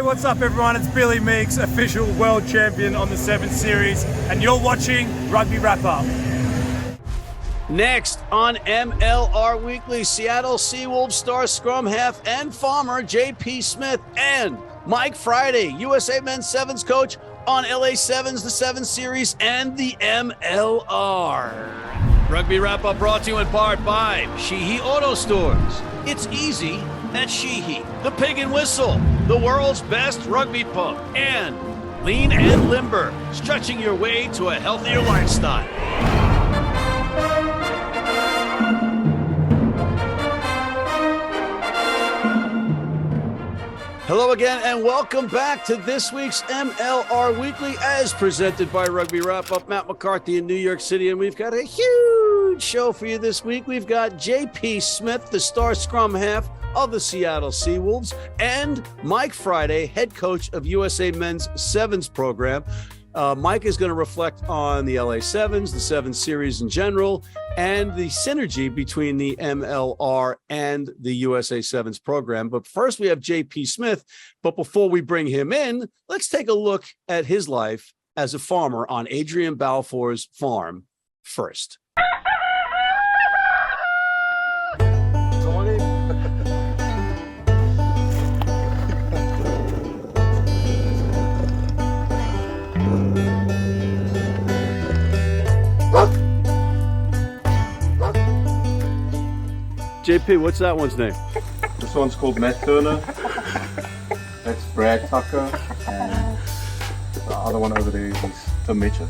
what's up everyone? It's Billy Meakes, official world champion on the 7th series, and you're watching Rugby Wrap Up. Next on MLR Weekly, Seattle Seawolves star scrum half and farmer JP Smith and Mike Friday, USA Men's Sevens coach on LA Sevens, the 7 Series, and the MLR. Rugby Wrap Up brought to you in part by Sheehy Auto Stores. It's easy at Sheehy. The Pig and Whistle, the world's best rugby pub. And Lean and Limber, stretching your way to a healthier lifestyle. Hello again, and welcome back to this week's MLR Weekly, as presented by Rugby Wrap Up. Matt McCarthy in New York City, and we've got a huge show for you this week. We've got JP Smith, the star scrum half of the Seattle Seawolves, and Mike Friday, head coach of USA Men's Sevens program. Mike is going to reflect on the LA Sevens, the 7 Series in general, and the synergy between the MLR and the USA Sevens program. But first, we have JP Smith. But before we bring him in, let's take a look at his life as a farmer on Adrian Balfour's farm first. JP, what's that one's name? This one's called Matt Turner. That's Brad Tucker. And the other one over there is Tim Mitchell.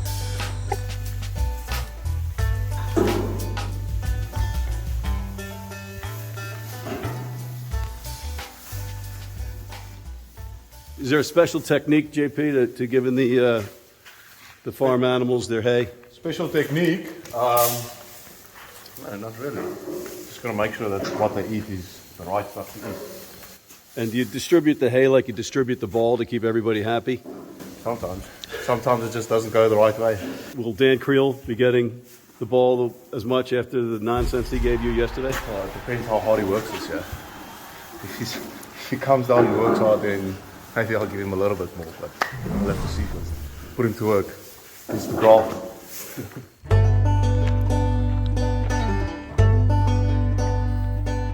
Is there a special technique, JP, to giving the farm animals their hay? Special technique? No, not really. Just going to make sure that what they eat is the right stuff to eat. And do you distribute the hay like you distribute the ball to keep everybody happy? Sometimes. Sometimes it just doesn't go the right way. Will Dan Creel be getting the ball as much after the nonsense he gave you yesterday? It depends how hard he works this year. If he comes down and works hard, then maybe I'll give him a little bit more. But I'll have to see first. Put him to work. He's the goal.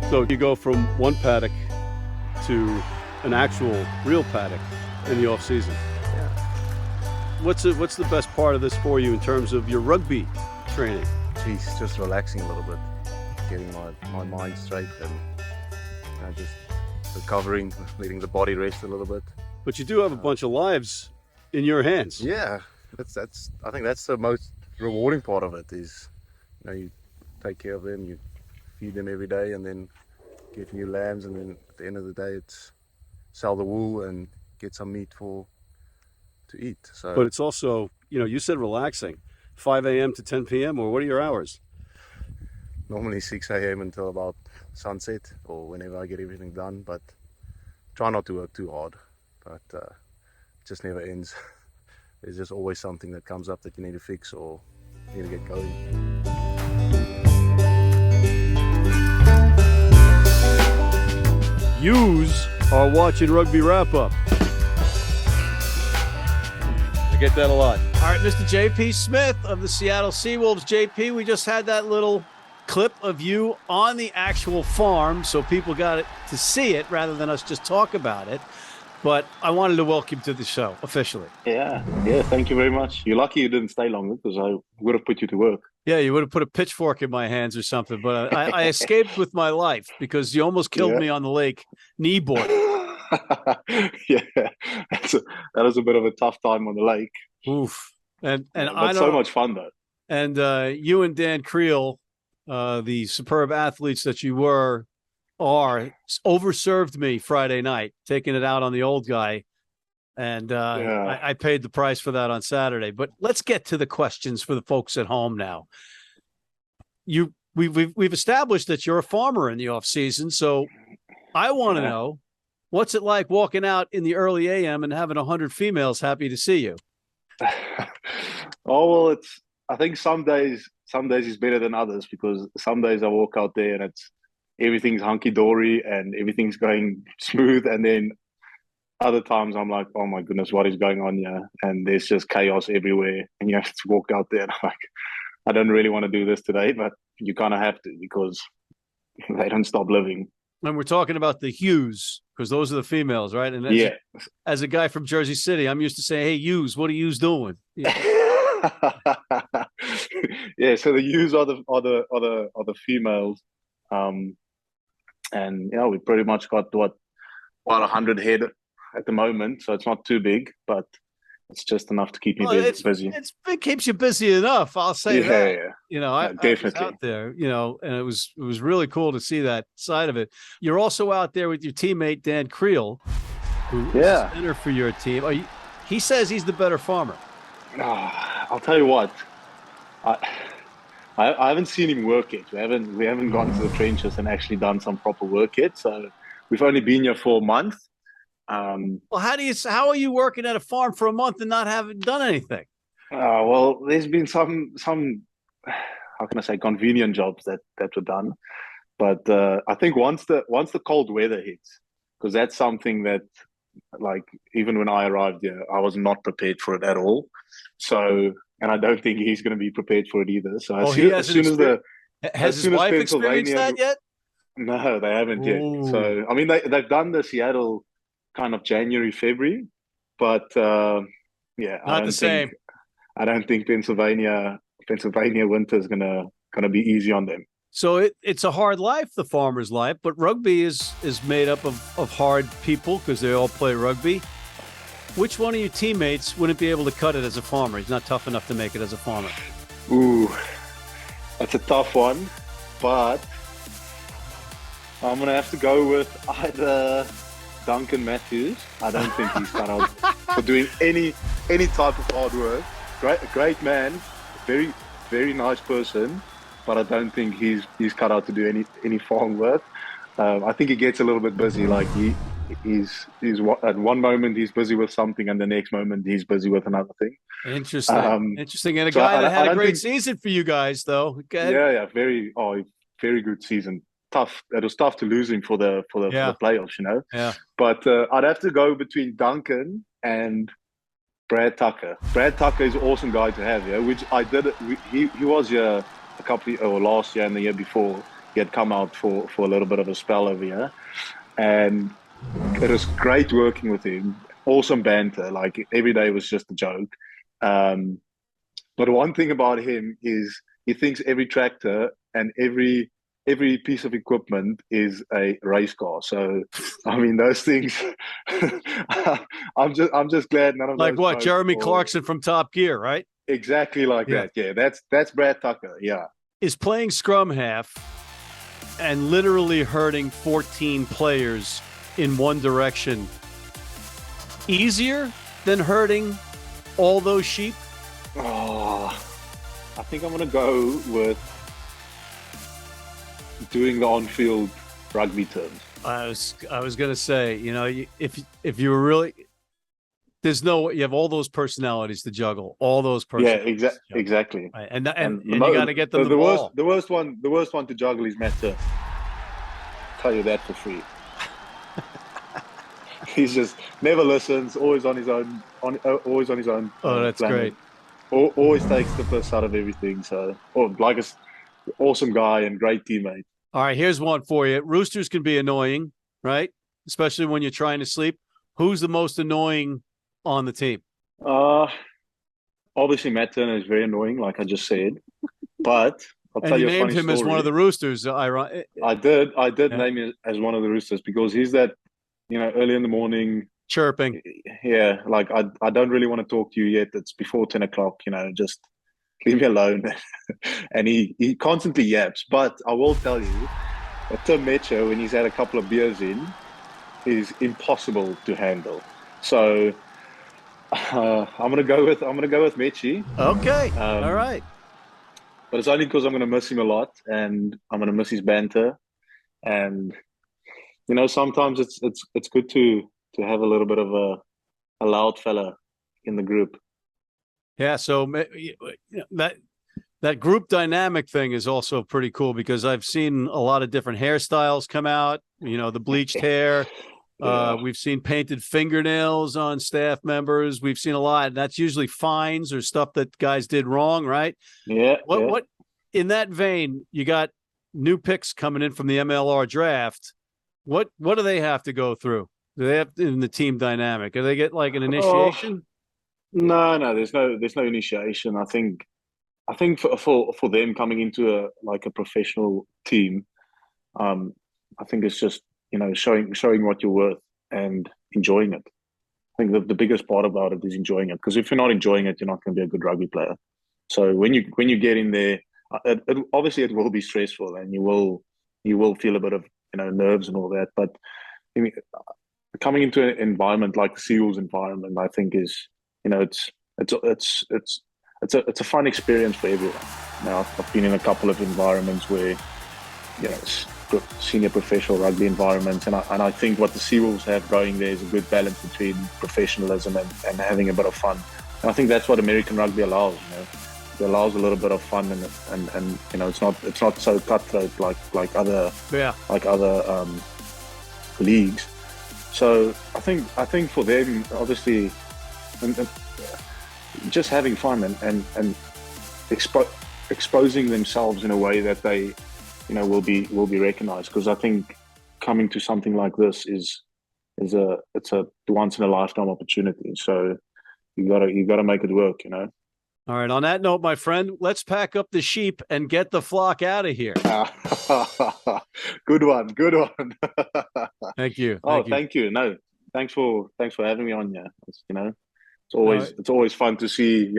So you go from one paddock to an actual real paddock in the off season. Yeah. What's the best part of this for you in terms of your rugby training? Geez, just relaxing a little bit, getting my mind straight, and just recovering, letting the body rest a little bit. But you do have a bunch of lives in your hands. Yeah, that's. I think that's the most rewarding part of it. Is you take care of them, you feed them every day, and then get new lambs, and then at the end of the day, it's sell the wool and get some meat to eat. So, but it's also, you said relaxing, 5 a.m. to 10 p.m. or what are your hours? Normally 6 a.m. until about sunset, or whenever I get everything done. But try not to work too hard. But it just never ends. There's just always something that comes up that you need to fix or you need to get going. Yous are watching Rugby Wrap Up. I get that a lot. All right, Mr. JP Smith of the Seattle Seawolves. JP, we just had that little clip of you on the actual farm, so people got it to see it rather than us just talk about it. But I wanted to welcome you to the show officially. Yeah, thank you very much. You're lucky you didn't stay longer because I would have put you to work. Yeah, you would have put a pitchfork in my hands or something, but I escaped with my life because you almost killed me on the lake kneeboard. Yeah, that was a bit of a tough time on the lake. Oof. And but so much fun though. And you and Dan Creel, the superb athletes that you overserved me Friday night, taking it out on the old guy. And I paid the price for that on Saturday. But let's get to the questions for the folks at home now. We've established that you're a farmer in the off season, so I want to know, what's it like walking out in the early AM and having 100 females happy to see you? Oh well, I think some days is better than others, because some days I walk out there and everything's hunky dory and everything's going smooth, and then other times I'm like, oh my goodness, what is going on here? And there's just chaos everywhere, and you have to walk out there. And I'm like, I don't really want to do this today, but you kind of have to because they don't stop living. And we're talking about the Hughes, because those are the females, right? And Yeah. As a guy from Jersey City, I'm used to saying, "Hey, Hughes, what are Hughes doing?" Yeah. Yeah, so the U's are the females, and we pretty much got about 100 head at the moment, so it's not too big, but it's just enough to keep me busy. It keeps you busy enough, I'll say that. Yeah. I Definitely was out there, and it was really cool to see that side of it. You're also out there with your teammate Dan Creel, who is a center for your team. He says he's the better farmer. I'll tell you what, I haven't seen him work yet. We haven't gone to the trenches and actually done some proper work yet. So we've only been here for a month. Well, how are you working at a farm for a month and not having done anything? Well, there's been some how can I say, convenient jobs that were done, but I think once the cold weather hits, because that's something that, like, even when I arrived here, I was not prepared for it at all. So, and I don't think he's going to be prepared for it either. So has his wife experienced that yet? No, they haven't yet. So, I mean, they've done the Seattle kind of January, February, but not the same. I don't think Pennsylvania winter is gonna be easy on them. So it's a hard life, the farmer's life, but rugby is made up of hard people because they all play rugby. Which one of your teammates wouldn't be able to cut it as a farmer? He's not tough enough to make it as a farmer. Ooh, that's a tough one, but I'm gonna have to go with either Duncan Matthews. I don't think he's cut out for doing any type of hard work. Great man, very, very nice person, but I don't think he's cut out to do any farm work. I think he gets a little bit busy. Like he's at one moment he's busy with something, and the next moment he's busy with another thing. Interesting. And a guy that had a great season for you guys, though. Yeah, very good season. Tough. It was tough to lose him for the playoffs, Yeah. But I'd have to go between Duncan and Brad Tucker. Brad Tucker is an awesome guy to have, which I did. He was here last year and the year before. He had come out for a little bit of a spell over here, and it was great working with him. Awesome banter. Like, every day was just a joke. But one thing about him is he thinks every tractor and every piece of equipment is a race car. So, I mean, those things. I'm just glad none of like those. Like what, Jeremy Clarkson from Top Gear, right? Exactly like that. Yeah, that's Brad Tucker. Yeah. Is playing scrum half and literally herding 14 players in one direction easier than herding all those sheep? Oh, I think I'm going to go with doing the on-field rugby terms. I was going to say, if you were really, you have all those personalities to juggle, all those personalities. Yeah, exactly. Right. And you got to get them the ball. The worst one to juggle is Matt Turner. Tell you that for free. He's just never listens, always on his own. Always on his own. Oh, that's planet. Great. Always takes the piss out of everything. So, like an awesome guy and great teammate. All right, here's one for you. Roosters can be annoying, right? Especially when you're trying to sleep. Who's the most annoying on the team? Obviously Matt Turner is very annoying, like I just said. But I'll tell you a funny story. You named him as one of the Roosters. I did name him as one of the Roosters because he's that, early in the morning chirping. Yeah, like I don't really want to talk to you yet. It's before 10 o'clock. Just leave me alone. And he constantly yaps. But I will tell you, Tim Metcher, when he's had a couple of beers in, is impossible to handle. So I'm gonna go with Metchy. Okay, all right. But it's only because I'm gonna miss him a lot, and I'm gonna miss his banter. And sometimes it's good to have a little bit of a loud fella in the group. Yeah, so that group dynamic thing is also pretty cool because I've seen a lot of different hairstyles come out. The bleached hair. Yeah. We've seen painted fingernails on staff members. We've seen a lot. And that's usually fines or stuff that guys did wrong, right? Yeah. What in that vein, you got new picks coming in from the MLR draft. What do they have to go through? Do they have in the team dynamic? Do they get like an initiation? No, there's no initiation. I think for them coming into a professional team, I think it's just showing what you're worth and enjoying it. I think the biggest part about it is enjoying it, because if you're not enjoying it, you're not going to be a good rugby player. So when you get in there, obviously it will be stressful, and you will feel a bit of nerves and all that. But I mean, coming into an environment like the Seawolves environment, I think is it's a fun experience for everyone. I've been in a couple of environments where it's senior professional rugby environments, and I think what the Seawolves have going there is a good balance between professionalism and having a bit of fun. And I think that's what American rugby allows. It allows a little bit of fun, and it's not so cutthroat like other leagues. So I think for them, obviously, and just having fun and exposing themselves in a way that they will be recognized, because I think coming to something like this is a once in a lifetime opportunity. So you gotta make it work. All right. On that note, my friend, let's pack up the sheep and get the flock out of here. Good one. Thank you. Thank you. No, thanks for having me on. Yeah, it's always fun to see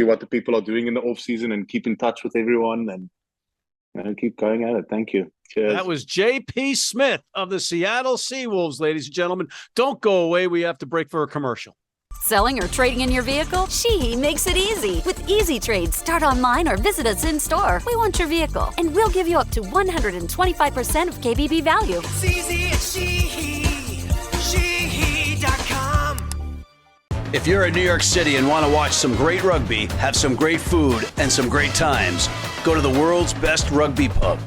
what the people are doing in the off season and keep in touch with everyone and keep going at it. Thank you. Cheers. That was J.P. Smith of the Seattle Seawolves, ladies and gentlemen. Don't go away. We have to break for a commercial. Selling or trading in your vehicle? She makes it easy. With Easy Trade, start online or visit us in store. We want your vehicle, and we'll give you up to 125% of KBB value. It's easy at Sheehy.com. If you're in New York City and want to watch some great rugby, have some great food, and some great times, go to the world's best rugby pub,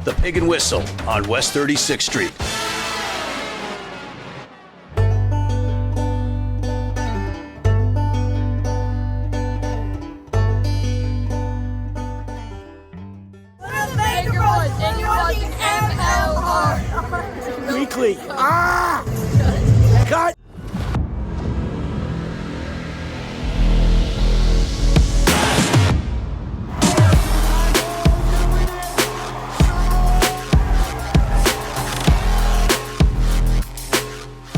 the Pig and Whistle on West 36th Street. Weekly. Cut.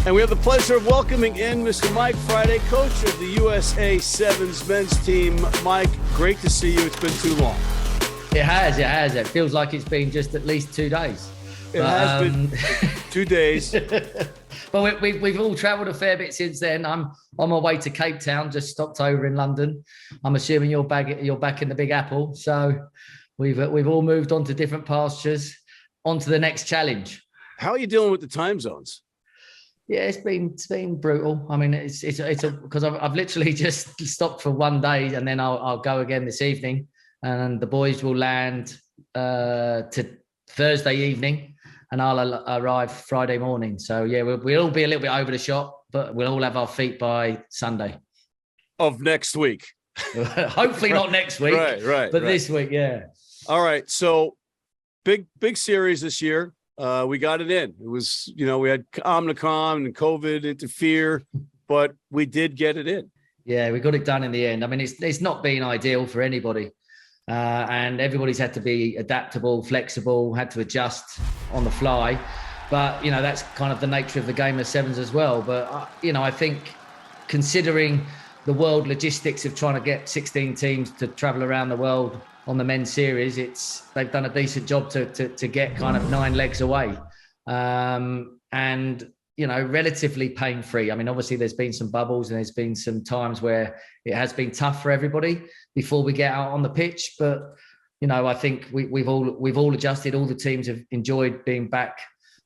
And we have the pleasure of welcoming in Mr. Mike Friday, coach of the USA Sevens men's team. Mike, great to see you. It's been too long. It has. It feels like it's been just at least 2 days. It has been 2 days. But we've all travelled a fair bit since then. I'm on my way to Cape Town, just stopped over in London. I'm assuming you're back in the Big Apple. So we've all moved on to different pastures, on to the next challenge. How are you dealing with the time zones? Yeah, it's been brutal. I mean, it's because I've literally just stopped for 1 day, and then I'll go again this evening, and the boys will land to Thursday evening, and I'll arrive Friday morning. So yeah, we'll all be a little bit over the shop, but we'll all have our feet by Sunday of next week. Hopefully not next week, right. But this week, yeah. All right, so big series this year. We got it in. It was, we had Omnicom and COVID interfere, but we did get it in. Yeah, we got it done in the end. I mean, it's not been ideal for anybody. And everybody's had to be adaptable, flexible, had to adjust on the fly. But, that's kind of the nature of the game of sevens as well. But, I think considering the world logistics of trying to get 16 teams to travel around the world on the men's series, they've done a decent job to get kind of 9 legs away. And, relatively pain-free. I mean, obviously there's been some bubbles and there's been some times where it has been tough for everybody before we get out on the pitch. But, I think we've all adjusted. All the teams have enjoyed being back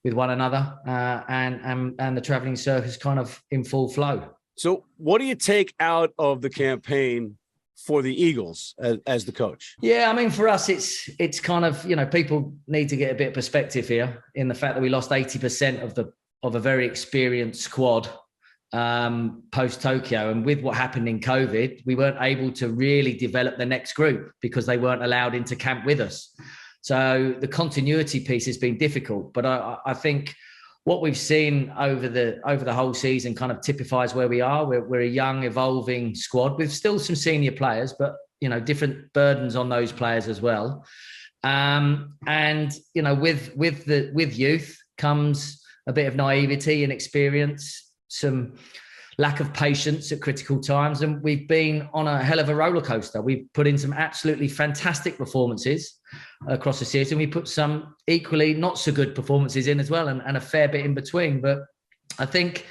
with one another, and the traveling circus kind of in full flow. So what do you take out of the campaign for the Eagles as the coach? Yeah, I mean, for us, it's kind of, people need to get a bit of perspective here in the fact that we lost 80% of the of a very experienced squad post Tokyo, and with what happened in COVID, we weren't able to really develop the next group because they weren't allowed into camp with us. So the continuity piece has been difficult, but I think what we've seen over the whole season kind of typifies where we are. We're a young, evolving squad with still some senior players, but different burdens on those players as well. And with youth comes a bit of naivety and experience, some lack of patience at critical times, and we've been on a hell of a roller coaster. We've put in some absolutely fantastic performances across the season. We put some equally not so good performances in as well, and a fair bit in between. But I think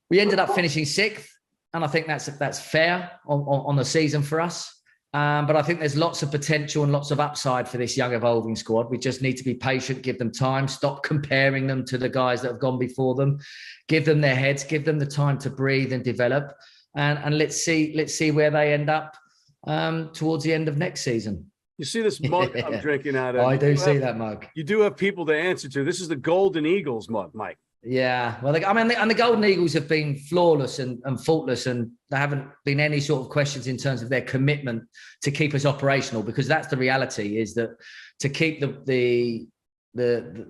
we ended up finishing 6th, and I think that's fair on the season for us. But I think there's lots of potential and lots of upside for this young evolving squad. We just need to be patient, give them time, stop comparing them to the guys that have gone before them, give them their heads, give them the time to breathe and develop. And let's see where they end up towards the end of next season. You see this mug I'm drinking out of? I do see that mug. You do have people to answer to. This is the Golden Eagles mug, Mike. Yeah, well, the Golden Eagles have been flawless and faultless, and there haven't been any sort of questions in terms of their commitment to keep us operational, because that's the reality, is that to keep the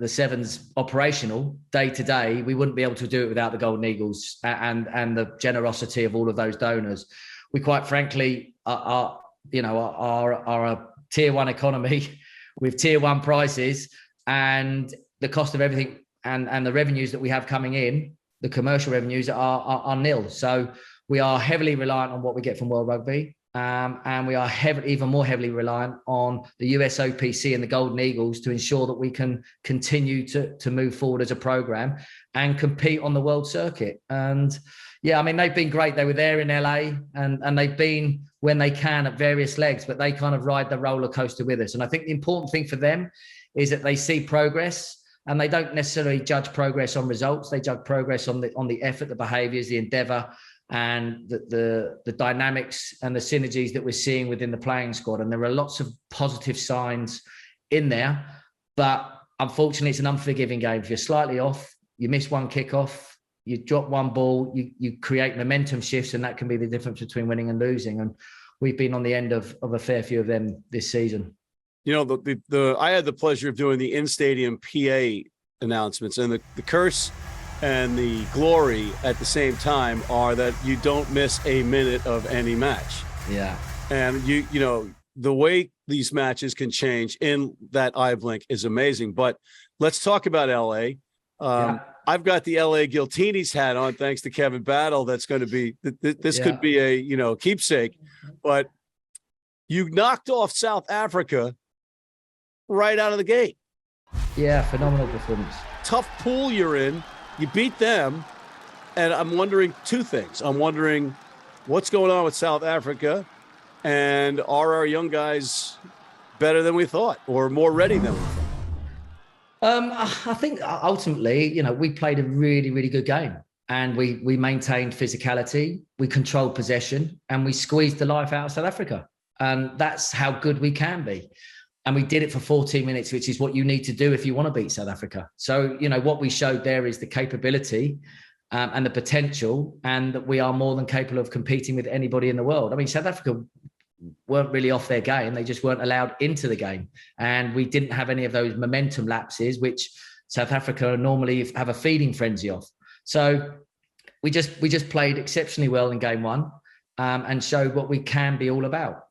Sevens operational day to day, we wouldn't be able to do it without the Golden Eagles and the generosity of all of those donors. We quite frankly are a tier 1 economy with tier 1 prices, and the cost of everything and the revenues that we have coming in, the commercial revenues are nil. So we are heavily reliant on what we get from World Rugby. And we are even more heavily reliant on the USOPC and the Golden Eagles to ensure that we can continue to move forward as a program and compete on the world circuit. And yeah, I mean, they've been great. They were there in LA and they've been, when they can, at various legs, but they kind of ride the roller coaster with us. And I think the important thing for them is that they see progress, and they don't necessarily judge progress on results. They judge progress on the effort, the behaviours, the endeavour, and the dynamics and the synergies that we're seeing within the playing squad. And there are lots of positive signs in there, but unfortunately it's an unforgiving game. If you're slightly off, you miss one kickoff, you drop one ball, you create momentum shifts, and that can be the difference between winning and losing. And we've been on the end of a fair few of them this season. I had the pleasure of doing the in-stadium PA announcements, and the curse and the glory at the same time are that you don't miss a minute of any match. Yeah. And the way these matches can change in that eye blink is amazing. But let's talk about LA. I've got the LA Giltinis hat on, thanks to Kevin Battle. That's going to be, this could be a, keepsake, but you knocked off South Africa right out of the gate. Yeah, phenomenal performance. Tough pool you're in. You beat them, and I'm wondering two things. I'm wondering what's going on with South Africa, and are our young guys better than we thought or more ready than we thought? I think ultimately, we played a really, really good game, and we maintained physicality, we controlled possession, and we squeezed the life out of South Africa. And that's how good we can be. And we did it for 14 minutes, which is what you need to do if you want to beat South Africa. So, what we showed there is the capability and the potential, and that we are more than capable of competing with anybody in the world. I mean, South Africa weren't really off their game. They just weren't allowed into the game. And we didn't have any of those momentum lapses, which South Africa normally have a feeding frenzy of. So we just played exceptionally well in game 1 and showed what we can be all about.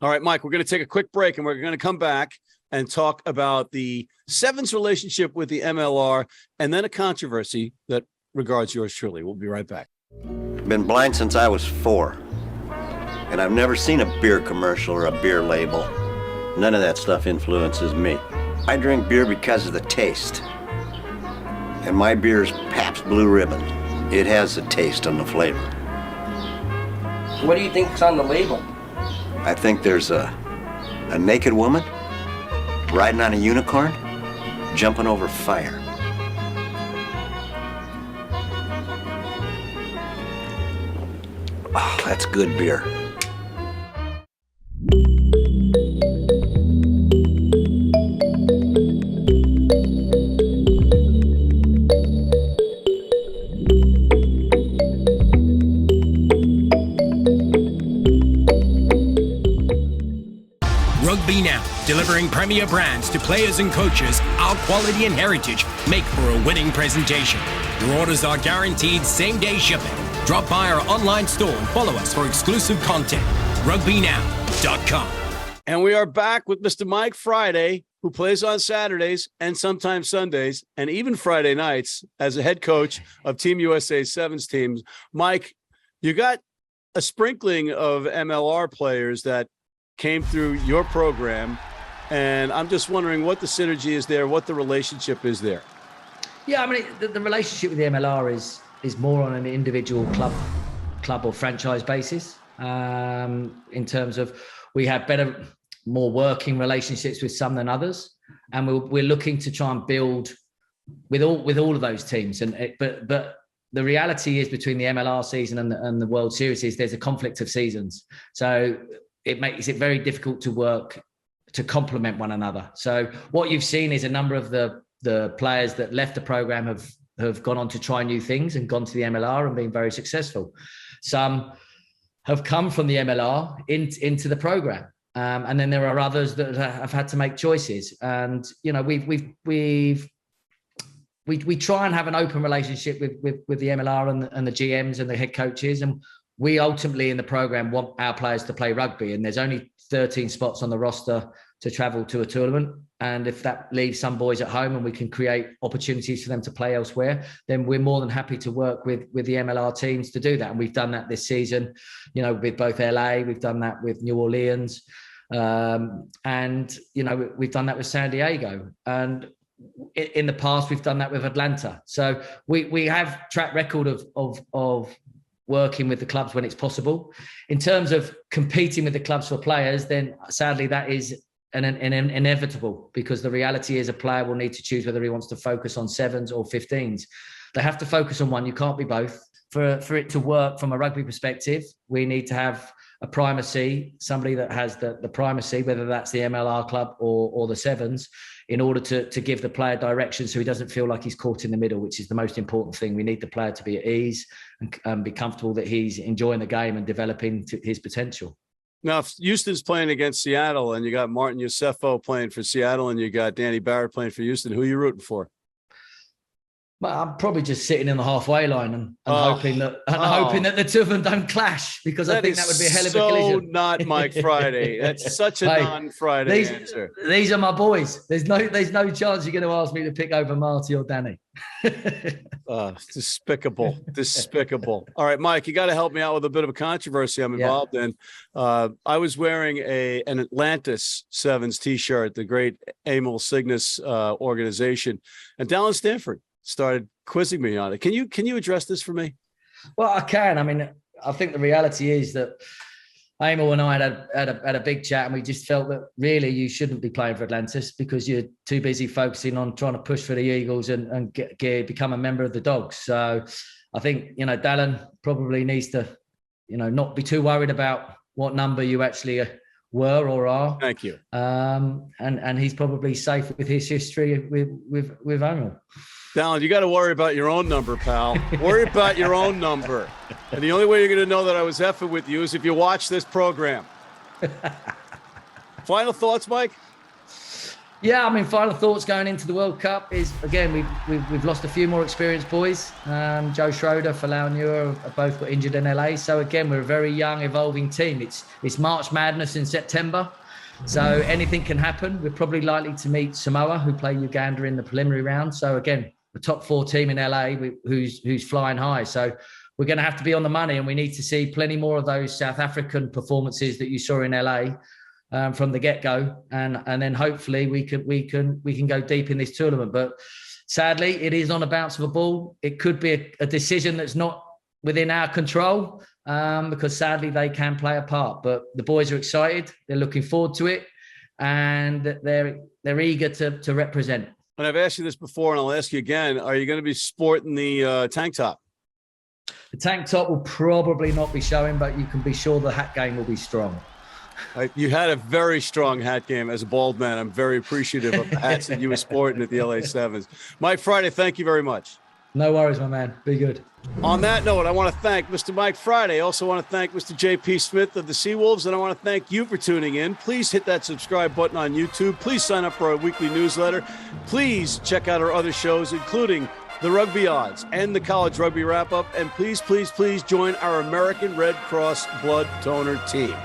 All right, Mike, we're going to take a quick break, and we're going to come back and talk about the Sevens relationship with the MLR, and then a controversy that regards yours truly. We'll be right back. I've been blind since I was 4, and I've never seen a beer commercial or a beer label. None of that stuff influences me. I drink beer because of the taste, and my beer is Pabst Blue Ribbon. It has the taste and the flavor. What do you think's on the label? I think there's a naked woman riding on a unicorn, jumping over fire. Oh, that's good beer. Delivering premier brands to players and coaches, our quality and heritage make for a winning presentation. Your orders are guaranteed same-day shipping. Drop by our online store and follow us for exclusive content. RugbyNow.com. And we are back with Mr. Mike Friday, who plays on Saturdays and sometimes Sundays and even Friday nights as a head coach of Team USA Sevens teams. Mike, you got a sprinkling of MLR players that came through your program, and I'm just wondering what the synergy is there, what the relationship is there. Yeah, I mean, the relationship with the MLR is more on an individual club or franchise basis. In terms of, we have more working relationships with some than others, and we're looking to try and build with all of those teams. But the reality is, between the MLR season and the World Series, is there's a conflict of seasons, so it makes it very difficult to work to complement one another. So what you've seen is a number of the players that left the program have gone on to try new things and gone to the MLR and been very successful. Some have come from the MLR into the program. And then there are others that have had to make choices. And, you know, we try and have an open relationship with the MLR and the GMs and the head coaches. And we ultimately in the program want our players to play rugby. And there's only 13 spots on the roster to travel to a tournament. And if that leaves some boys at home and we can create opportunities for them to play elsewhere, then we're more than happy to work with the MLR teams to do that. And we've done that this season, you know, with both LA, we've done that with New Orleans, and, you know, we've done that with San Diego. And in the past, we've done that with Atlanta. So we have track record of working with the clubs when it's possible. In terms of competing with the clubs for players, then sadly that is an inevitable, because the reality is a player will need to choose whether he wants to focus on sevens or 15s. They have to focus on one. You can't be both. For it to work from a rugby perspective, we need to have a primacy, somebody that has the primacy, whether that's the MLR club or the sevens, in order to give the player direction so he doesn't feel like he's caught in the middle, which is the most important thing. We need the player to be at ease and be comfortable that he's enjoying the game and developing to his potential. Now, if Houston's playing against Seattle and you got Martin Yosefo playing for Seattle and you got Danny Barrett playing for Houston, who are you rooting for? Well, I'm probably just sitting in the halfway line and hoping that the two of them don't clash, because I think that would be a hell of a collision. So not Mike Friday. That's such a non-Friday answer. These are my boys. There's no chance you're going to ask me to pick over Marty or Danny. Despicable. All right, Mike, you got to help me out with a bit of a controversy I'm involved in. I was wearing an Atlantis Sevens t-shirt, the great Emil Cygnus organization, and Dallin Stanford started quizzing me on it. Can you address this for me? Well, I can. I mean, I think the reality is that Emil and I had a big chat, and we just felt that really you shouldn't be playing for Atlantis because you're too busy focusing on trying to push for the Eagles and become a member of the Dogs. So I think, you know, Dallin probably needs to, you know, not be too worried about what number you actually were or are. Thank you. And he's probably safe with his history with Emil. Dallin, you got to worry about your own number, pal. Worry about your own number. And the only way you're going to know that I was effing with you is if you watch this program. Final thoughts, Mike? Yeah, I mean, final thoughts going into the World Cup is, again, we've lost a few more experienced boys. Joe Schroeder, Falau Nuer have both got injured in LA. So again, we're a very young, evolving team. It's March Madness in September. So anything can happen. We're probably likely to meet Samoa, who play Uganda in the preliminary round. So again, the top 4 team in LA who's flying high. So we're going to have to be on the money, and we need to see plenty more of those South African performances that you saw in LA from the get-go, and then hopefully we can go deep in this tournament. But sadly, it is on a bounce of a ball. It could be a decision that's not within our control, because sadly they can play a part. But the boys are excited; they're looking forward to it, and they're eager to represent. And I've asked you this before, and I'll ask you again: are you going to be sporting the tank top? The tank top will probably not be showing, but you can be sure the hat game will be strong. You had a very strong hat game as a bald man. I'm very appreciative of the hats that you were sporting at the LA Sevens. Mike Friday, thank you very much. No worries, my man. Be good. On that note, I want to thank Mr. Mike Friday. I also want to thank Mr. JP Smith of the Seawolves, and I want to thank you for tuning in. Please hit that subscribe button on YouTube. Please sign up for our weekly newsletter. Please check out our other shows, including the Rugby Odds and the College Rugby Wrap-Up. And please, please, please join our American Red Cross Blood Donor team.